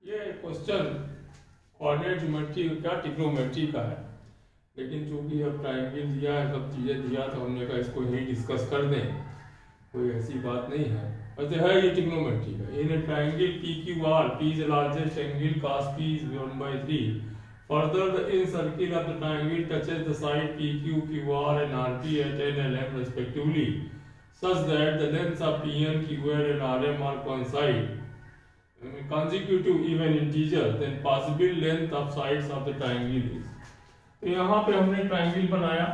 ये question coordinate geometry का trigonometry का है, लेकिन चूंकि अब ट्रायंगल दिया है, सब चीज़ें दिया, तो हमने कहा इसको यही डिस्कस कर दें, कोई ऐसी बात नहीं है। वैसे है ये ट्रिग्नोमेट्री का। In triangle P Q R, P is largest angle, cos p is 1/3. Further, the incircle of the triangle touches the side PQ, QR and RP at n and m respectively, such that the lengths of PN, QR and RM are coincide. Consecutive even integer, then possible length of sides of the triangle is. तो यहाँ पे हमने triangle बनाया,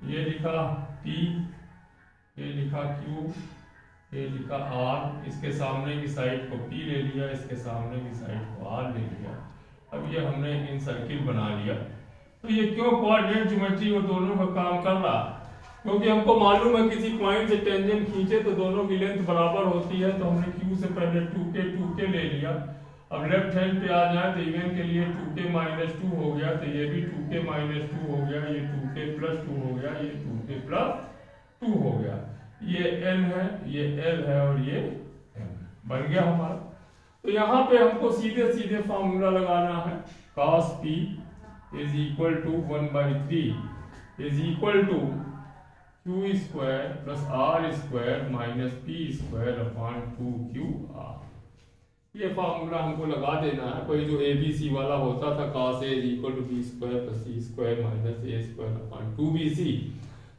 ये लिखा P, ये लिखा Q, ये लिखा R, इसके सामने की साइड को P ले लिया, इसके सामने की साइड को R ले लिया। अब ये हमने इन सर्किल बना लिया। तो ये क्यों कोऑर्डिनेट ज्योमेट्री वो दोनों का काम कर रहा? क्योंकि हमको मालूम है किसी पॉइंट से टेंजेंट खींचे तो दोनों की लेंथ बराबर होती है, तो हमने Q से पहले 2K ले लिया। अब लेफ्ट हैंड पे आ जाए तो इवन के लिए 2K-2 हो गया, तो ये भी 2K-2 हो गया, ये 2K+2 हो गया, ये 2K+2 हो गया। ये N है, ये L है और ये M बन गया हमारा। तो यहाँ पे हमको सीधे सीधे फॉर्मूला लगाना है। cos p is equal to 1/3 is equal to q square plus r square minus p square upon 2qr। ये फॉर्मूला हमको लगा देना है। कोई जो abc वाला होता था, cos a is equal to b square plus c square minus a square upon 2bc,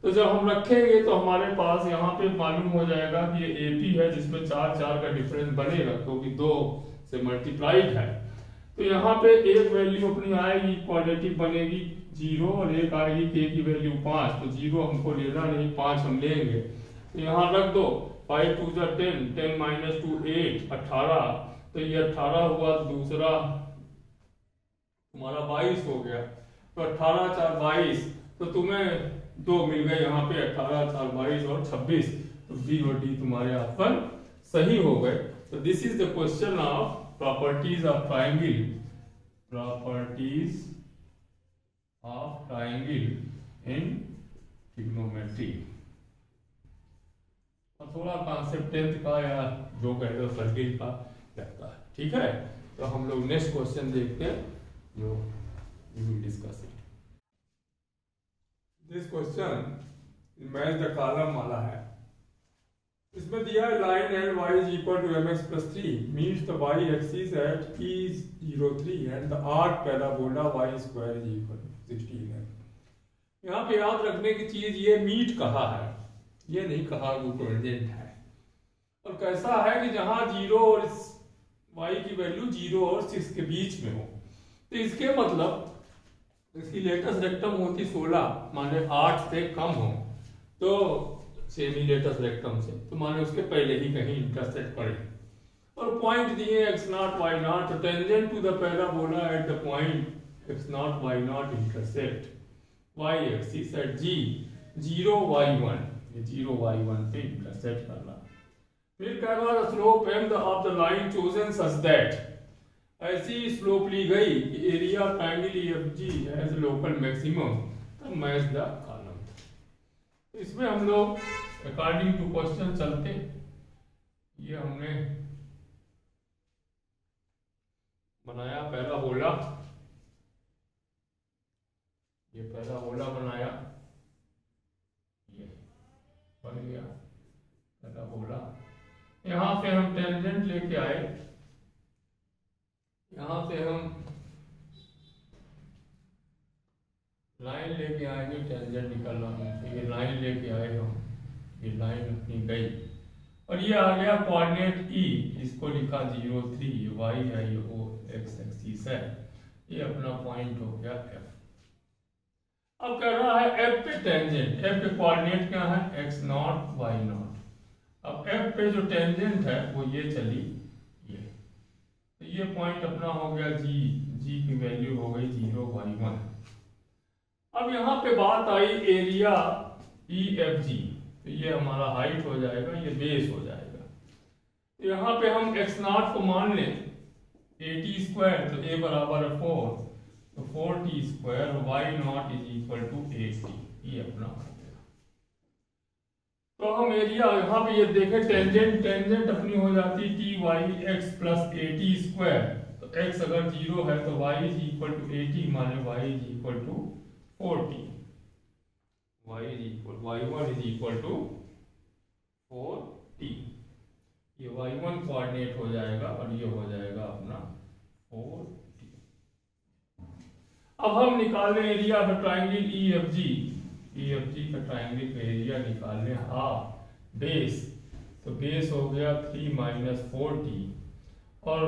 तो जब हम रखेंगे तो हमारे पास यहाँ पे मालूम हो जाएगा कि ये AP है, जिसमें 4 का डिफरेंस बनेगा क्योंकि 2 से मल्टीप्लाइड है। तो यहाँ पे एक वैल्यू अपनी आएगी, क्वाड्रेटिक बनेगी 0, और एक आएगी k की वैल्यू 5। तो 0 हमको लेना नहीं, 5 हम लेंगे। तो यहाँ रख दो, 5 2 10, 10 - 2 8, 18। तो ये 18 हुआ, तो दूसरा तुम्हारा 22 हो गया। तो 18 4 22, तो तुम्हें 2 मिल गए यहाँ पे, 18 4 22 और 26। तो बी और डी तुम्हारे ऑप्शन सही हो गए। तो this is the question of properties of triangle, properties of triangle in trigonometry. और थोड़ा कॉन्सेप्ट 10th का या जो कह दो सर्किल का लगता है, ठीक है। तो हम लोग नेक्स्ट क्वेश्चन देखते हैं जो we will discuss it. This question match the column वाला है। इसमें दिया है line and y is equal to mx+3 means the y axis at P03 and the arc parabola y square is equal to 16 है। यहाँ पे याद रखने की चीज, ये मीट कहा है, ये नहीं कहा वो टेंजेंट है। और कैसा है कि जहां 0 और y की वैल्यू 0 और 6 के बीच में हो, तो इसके मतलब इसकी लेटेस्ट रेक्टम होती 16, माने 8 से कम हो, तो सेमी लेटेस्ट रेक्टम से, तो माने उसके पहले ही कहीं इंटरसेक्ट पड़े। और पॉइंट दिए x0 y0, तो tangent to the parabola at the point x0 y0 intersect y axis at g 0 y1, ये 0 y1 पे इंटरसेक्ट करना। फिर कह रहा है slope m of the line chosen such that, ऐसी स्लोप ली गई कि area triangle EFG as local maximum, तब मैच द कॉलम। तो इसमें हम लोग अकॉर्डिंग टू क्वेश्चन चलते। ये हमने बनाया पैराबोला, ये पैराबोला बनाया, ये बन गया पैराबोला। यहाँ से हम टेंजेंट लेके आए, यहाँ से हम लाइन लेके आएंगे, टेंजेंट निकल रहा है, ये लाइन लेके आए हम, ये लाइन अपनी गई, और ये आ गया कोऑर्डिनेट E, इसको लिखा 0 3, ये y है, ये O x एक्सिस है, ये अपना पॉइंट हो गया F। अब कह रहा है F पे टेंजेंट, F पे कोऑर्डिनेट क्या है, x0 y0। अब F पे जो टेंजेंट है वो ये चली, ये पॉइंट अपना हो गया G की वैल्यू हो गई 0 y1। अब यहाँ पे बात आई एरिया EFG, तो ये हमारा हाइट हो जाएगा, ये बेस हो जाएगा। तो यहाँ पे हम x0 को मान लें 80 स्क्वायर, तो a बराबर है 4, तो 4t square y0 is equal to 80, ये अपना हो गया। तो हम एरिया यहाँ पे ये देखें, टेंजेंट अपनी हो जाती T Y X plus A T square. तो x अगर 0 है तो y इज इक्वल टू 80, माने y is equal to 40, y1 is equal to 4t। ये y1 कोऑर्डिनेट हो जाएगा और ये हो जाएगा अपना 4t। अब हम निकाल लें एरिया ऑफ ट्रायंगल EFG का ट्रायंगल का एरिया निकाल लें हाफ बेस। तो बेस हो गया 3 माइनस 4t और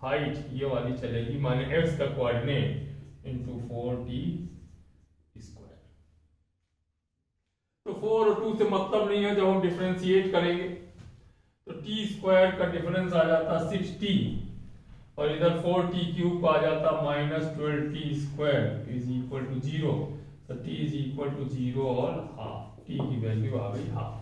हाइट ये वाली चलेगी, माने x का कोऑर्डिनेट इंटू 4t स्क्वायर। तो 4 और 2 से मतलब नहीं है, जब हम डिफरेंशिएट करेंगे तो t स्क्वायर का डिफरेंस आ जाता 6t और इधर 4t क्यूब आ जाता minus 12t square is equal to 0। तो t इज इक्वल टू 0 और हाफ, t की वैल्यू आ गई हाफ।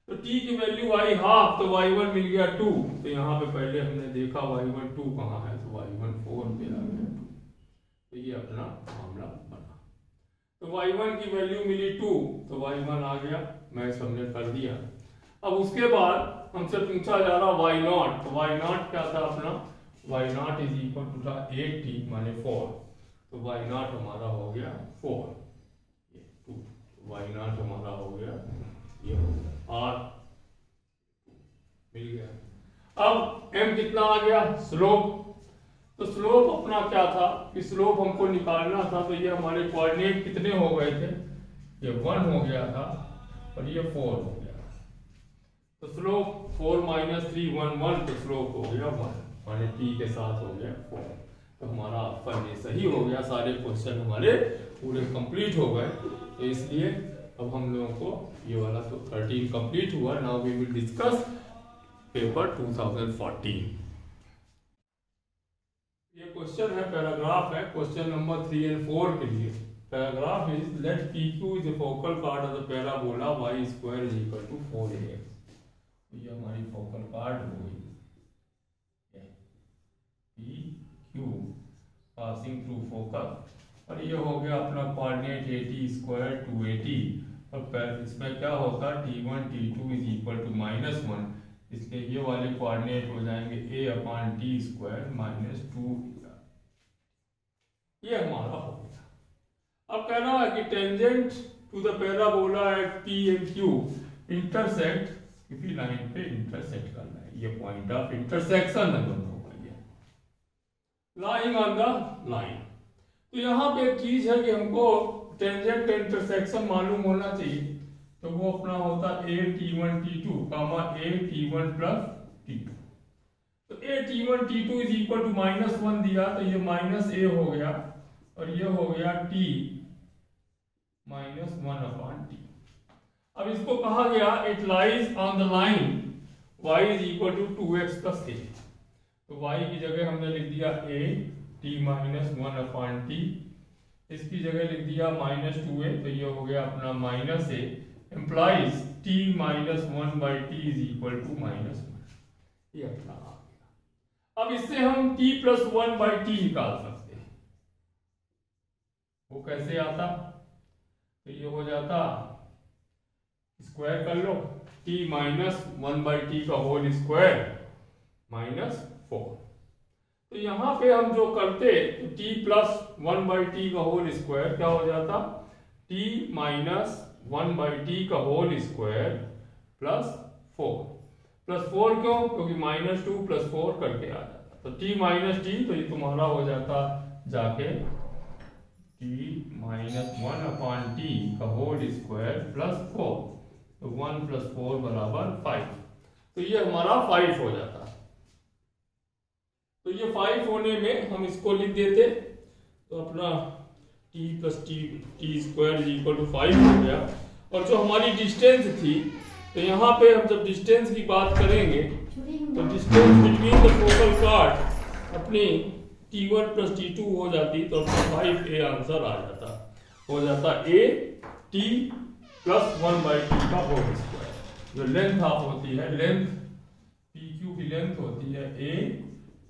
तो t की वैल्यू आई हाफ, तो y1 मिल गया 2। तो यहाँ पे पहले हमने देखा y1 2 कहाँ है, तो y1 4 पे आ गया 2। तो ये अपना मामला बना। तो y1 की वैल्यू मिली 2, तो y1 आ गया, मैं हमने कर दिया। अब उसके बाद हमसे पूछा जा रहा y0। तो y0 क्या था अपना, y0 इज इक्वल टू था 8t माने 4। तो y0 हमारा हो गया 4, ये 2। y0 हमारा हो गया, ये हो गया r मिल गया। अब m कितना आ गया, स्लोप। तो स्लोप अपना क्या था कि स्लोप हमको निकालना था, तो ये हमारे कोऑर्डिनेट कितने हो गए थे, ये 1 हो गया था और ये 4 हो गया। तो स्लोप 4 माइनस 3 1 1, तो स्लोप हो गया 1, माने t के साथ हो गया 4। तो हमारा ऑप्शन ये सही हो गया, सारे क्वेश्चन हमारे पूरे कंप्लीट हो गए। तो इसलिए अब हम लोगों को ये वाला तो 13 कंप्लीट हुआ। Now we will discuss paper 2014। ये क्वेश्चन है, पैराग्राफ है, क्वेश्चन नंबर 3 और 4 के लिए। Paragraph is let PQ is the focal part of the parabola y square is equal to 4ax। ये हमारी फोकल पार्ट हो गई PQ पासिंग थ्रू फोकस, और ये हो गया अपना कोऑर्डिनेट 80 स्क्वायर 280। और इसमें क्या होगा, t1 t2 is equal to -1, इसलिए ये वाले कोऑर्डिनेट हो जाएंगे a/t स्क्वायर -2। ये हमारा हो गया। अब कहना है कि tangent to the parabola at P and Q intersect, किसी लाइन पे इंटरसेक्ट करना है, ये पॉइंट ऑफ इंटरसेक्शन है दोनों का, ये लाइंग ऑन द लाइन। तो यहाँ पे एक चीज है कि हमको टेंजेंट का इंटरसेक्शन मालूम होना चाहिए। तो वो अपना होता a t1 t2 comma a t1 plus t2। तो a t1 t2 is equal to -1 दिया, तो ये -a हो गया और ये हो गया t -1/t। अब इसको कहा गया it lies on the line y is equal to 2x plus a। तो y की जगह हमने लिख दिया a t -1/t, इसकी जगह लिख दिया -2a। तो ये हो गया अपना -a implies t -1/t is equal to -1। ये अपना आ गया। अब इससे हम t + 1/t निकाल सकते हैं। वो कैसे आता, तो ये हो जाता, स्क्वायर कर लो, t -1/t का होल स्क्वायर -4। तो यहाँ पे हम जो करते तो t + 1/t का होल स्क्वायर क्या हो जाता, t -1/t का होल स्क्वायर +4 क्यों, क्योंकि -2 + 4 करके आ जाता। तो t -t, तो ये तुम्हारा हो जाता जाके t -1/t का होल स्क्वायर +4। तो 1 + 4 = 5। तो ये हमारा 5 हो जाता। तो ये 5 होने में हम इसको लिख देते, तो अपना t + t square is equal to 5 हो गया। और जो हमारी डिस्टेंस थी, तो यहाँ पे हम जब डिस्टेंस की बात करेंगे तो distance between the focal part अपनी t1 + t2 हो जाती, तो अपना 5a आंसर आ जाता, हो जाता a t + 1/t का होल स्क्वायर। जो लेंथ ऑफ होती है, लेंथ PQ की लेंथ होती है a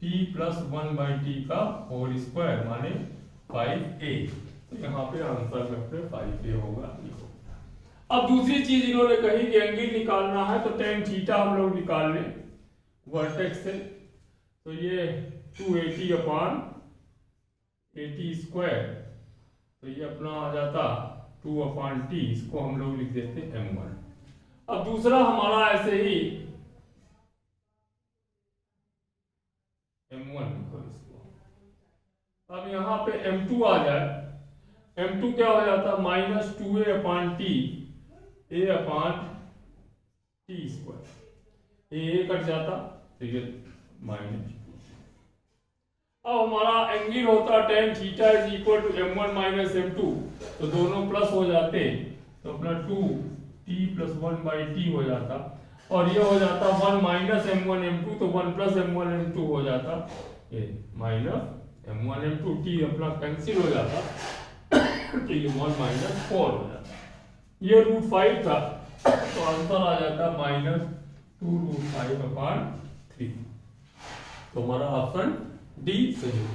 t + 1/t का होल स्क्वायर माने 5a। तो यहाँ पे आंसर में 5a होगा। अब दूसरी चीज इन्होंने कही कि एंगल निकालना है तो टेन थीटा हम लोग निकाल लें वर्टेक्स से। तो ये 280 अपॉन 80 स्क्वायर, तो ये अपना आ जाता 2 अपॉन टी, इसको हम लोग लिख देते m1। अब दूसरा हमारा ऐसे ही m1 लिखो इसको। अब यहाँ पे m2 आ जाए, m2 क्या हो जाता minus 2a upon T, a upon T square, a cut जाता तो ये माइनस। अब हमारा एंगल होता tan theta is equal to m1 minus m2, तो दोनों प्लस हो जाते तो अपना 2t प्लस 1/t हो जाता, और ये हो जाता 1 माइनस m1 m2, तो 1 प्लस m1 m2 हो जाता, ये माइनस m1 m2, t अपना कैंसिल हो जाता तो ये 1 माइनस 4 हो जाता। ये √5 था तो आंसर आ जाता माइनस 2√5 अपॉन 3। तो हमारा ऑप्शन डी सही है।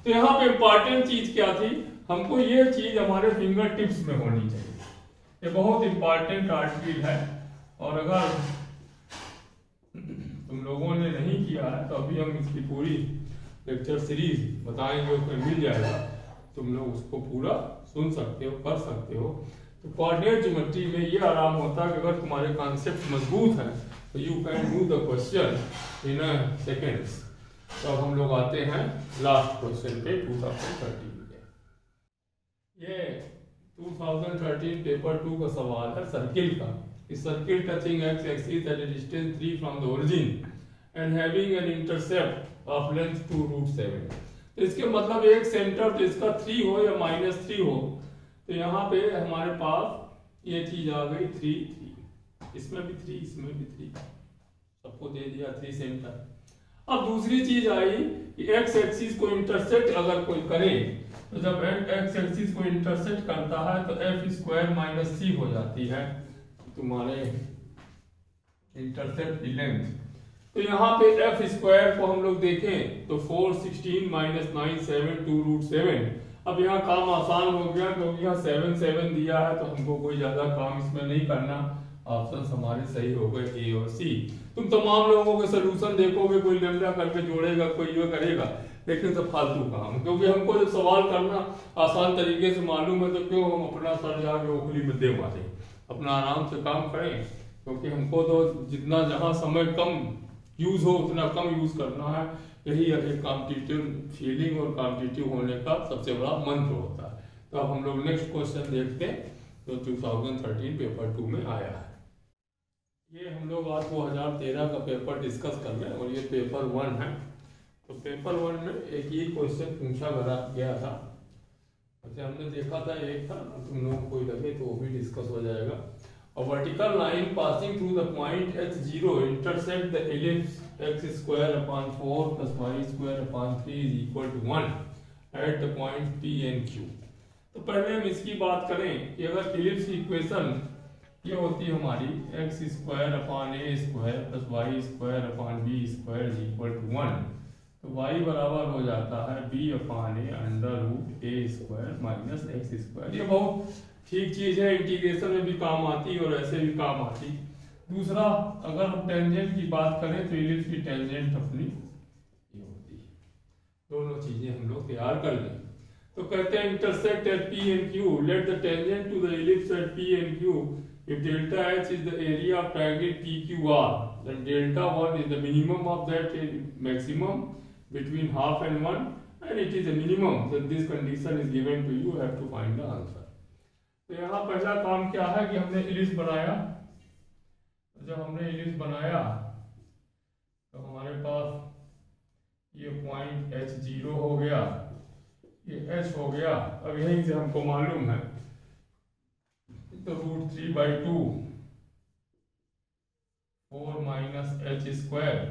तो यहाँ पे इंपॉर्टेंट चीज क्या थी, हमको ये चीज हमारे फिंगर टिप्स में होनी चाहिए। ये बहुत इंपॉर्टेंट आर्टिकल है, और अगर तुम लोगों ने नहीं किया है तो अभी हम इसकी पूरी लेक्चर सीरीज बताएंगे, उसमें मिल जाएगा, तुम लोग उसको पूरा सुन सकते हो, कर सकते हो। तो कोऑर्डिनेट ज्योमेट्री में ये आराम होता है कि अगर तुम्हारे कॉन्सेप्ट मजबूत हैं तो you can do the question in seconds. तो अब हम लोग आते हैं लास्ट क्वेश्चन पे 2013 के। ये 2013 पेपर 2 का सवाल है सर्किल का। इस circle touching x axis at A distance 3 from the origin and having an intercept of length 2√7। तो इसके मतलब एक सेंटर तो इसका 3 हो या -3 हो, तो यहाँ पे हमारे पास ये चीज आ गई 3, इसमें भी 3, इसमें भी 3, सबको दे दिया 3 सेंटर। अब दूसरी चीज आई कि एक्स एक्सिस को इंटरसेक्ट अगर कोई करे, तो जब एक्स एक्सिस को इंटरसेक्ट करता है तो एफ स्क्वायर माइनस सी हो जाती है तुम्हारे इंटरसेप्ट की लेंथ। तो यहाँ पे एफ स्क्वायर को हम लोग देखें तो 4 16 माइनस 9 7 2√7। अब यहाँ काम आसान हो गया क्योंकि यहाँ 7 7 दिया है, तो हमको कोई ज्यादा काम इसमें नहीं करना। ऑप्शन हमारे सही हो गए ए और सी। तुम तमाम लोगों के सोल्यूशन देखोगे, कोई लैम्डा करके जोड़ेगा, कोई ये करेगा, लेकिन सब फालतू काम, क्योंकि हमको जब सवाल करना आसान तरीके से मालूम है तो क्यों हम अपना सर जाके ओखली में दे मारे, अपना आराम से काम करें। क्योंकि हमको तो जितना जहाँ समय कम यूज हो उतना कम यूज करना है, यही एक कॉम्पिटिटिव फीलिंग और कॉम्पिटिटिव होने का सबसे बड़ा मंत्र होता है। तो अब हम लोग नेक्स्ट क्वेश्चन देखते हैं जो 2013 पेपर 2 में आया है। ये हम लोग आज 2013 का पेपर डिस्कस कर रहे हैं और ये पेपर 1 है। तो पेपर 1 में एक ही क्वेश्चन पूछा गया था, अच्छा हमने देखा था एक था, तुम लोग कोई लगे तो वो भी डिस्कस हो जाएगा। A vertical line passing through the point x0 intersect the ellipse x square upon 4 plus y square upon 3 is equal to 1 at the point P and Q। तो पहले हम इसकी बात करें कि अगर इलिप्स इक्वेशन ये होती है हमारी x square upon a square plus y square upon b square is equal to 1, तो y बराबर हो जाता है b अपॉन a under root a square minus x square. ये बहुत ठीक चीज है, इंटीग्रेशन में भी काम आती और ऐसे भी काम आती। दूसरा, अगर हम टेंजेंट की बात करें तो इलिप्स की टेंजेंट अपनी ये होती है। दोनों चीजें हम लोग तैयार कर लें। तो कहते हैं intersect at P and Q, let the tangent to the ellipse at P and Q if delta h is the area of triangle PQR, then delta 1 is the minimum of that maximum between half and 1, and it is a minimum, then this condition is given to you, have to find the answer। तो यहाँ पहला काम क्या है कि हमने ellipse बनाया। जब हमने इलिप्स बनाया तो हमारे पास ये पॉइंट h0 हो गया, ये h हो गया। अब यहीं से हमको मालूम है तो √3/2 4 माइनस h स्क्वायर,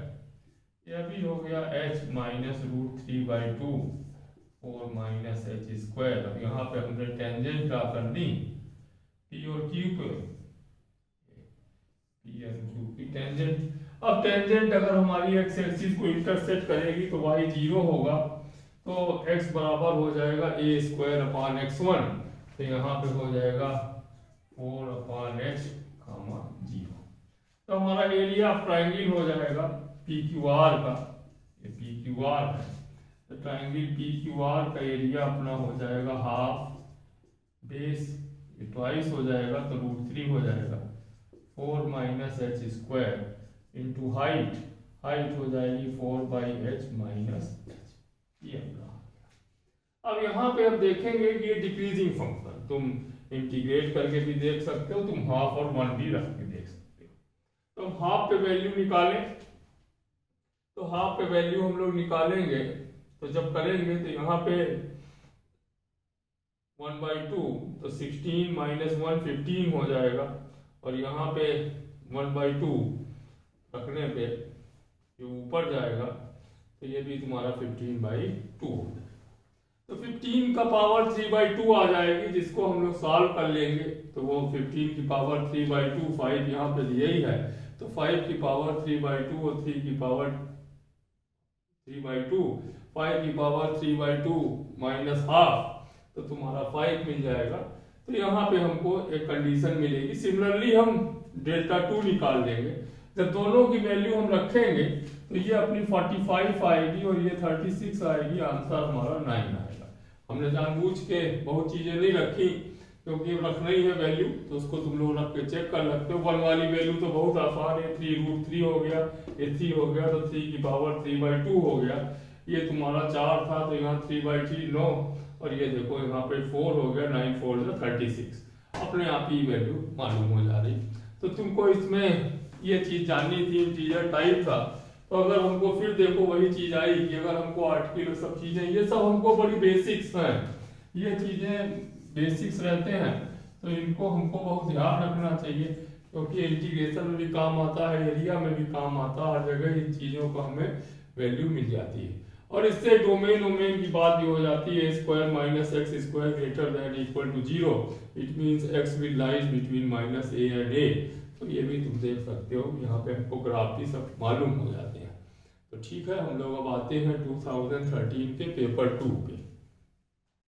यह भी हो गया h minus √3/2 4 minus h square. अब यहाँ पे हमने टेंजेंट ड्रा करनी P और Q पे, P और Q की टेंजेंट। अब टेंजेंट अगर हमारी x एक्सिस को इंटरसेक्ट करेगी तो y 0 होगा, तो x बराबर हो जाएगा a स्क्वायर अपॉन x1, तो यहाँ पे हो जाएगा 4/h, 0। तो हमारा एरिया ऑफ ट्राइंगल हो जाएगा PQR का, ये PQR है, तो ट्राइंगल PQR का एरिया अपना हो जाएगा हाफ बेस, ये ट्वाइस हो जाएगा तो √3 हो जाएगा 4 - h² इंटू हाइट, हाइट हो जाएगी 4/h - h, ये अपना। अब यहाँ पे अब देखेंगे कि ये डिक्रीजिंग फंक्शन, तुम इंटीग्रेट करके भी देख सकते हो, तुम हाफ और 1 भी रख के देख सकते हो। तो हम हाफ पे वैल्यू निकालें, तो हाफ पे वैल्यू हम लोग निकालेंगे, तो जब करेंगे तो यहाँ पे 1/2 तो 16 - 1 15 हो जाएगा, और यहाँ पे 1/2 रखने पे ये ऊपर जाएगा, तो ये भी तुम्हारा 15/2 हो जाएगा। तो 15 का पावर 3/2 आ जाएगी, जिसको हम लोग सॉल्व कर लेंगे तो वो 15 की पावर 3/2, 5 यहाँ पे दिया ही है, तो 5 की पावर 3/2 और 3 की पावर 3/2, 5 की पावर 3/2 माइनस हाफ, तो तुम्हारा 5 मिल जाएगा। तो यहाँ पे हमको एक कंडीशन मिलेगी। सिमिलरली हम Δ2 निकाल लेंगे, जब दोनों की वैल्यू हम रखेंगे तो ये अपनी 45 आएगी और ये 36 आएगी, आंसर हमारा 9 आएगा। हमने जानबूझ के बहुत चीजें नहीं रखी, क्योंकि रखना ही है वैल्यू, तो उसको तुम लोग रख के चेक कर सकते हो। 1 वाली वैल्यू तो बहुत आसान है, 3√3 हो गया, ये 3 हो गया, तो 3 की पावर 3/2 हो गया। ये तुम्हारा 4 था तो यहाँ 3/3 9, और ये देखो यहाँ पे 4 हो गया, 9 4 36, अपने आप ही वैल्यू मालूम हो जा रही। तो तुमको इसमें ये चीज जाननी थी, इंटीजर टाइप था, तो अगर हमको फिर देखो वही चीज आई कि अगर हमको आर्टिकल सब चीजें, ये सब हमको बड़ी बेसिक्स हैं, ये चीजें बेसिक्स रहते हैं, तो इनको हमको बहुत ध्यान रखना चाहिए, क्योंकि इंटीग्रेशन में भी काम आता है, एरिया में भी काम आता है, हर जगह इन चीजों का हमें वैल्यू मिल जाती है। और इससे डोमेन की बात भी हो जाती है, (² - x² greater than equal to 0, it means x will lies between -a and a। तो ये भी तुम देख सकते हो, यहाँ पे हमको ग्राफ भी सब मालूम हो जाते हैं। तो ठीक है, हम लोग अब आते हैं 2013 के पेपर 2 पे।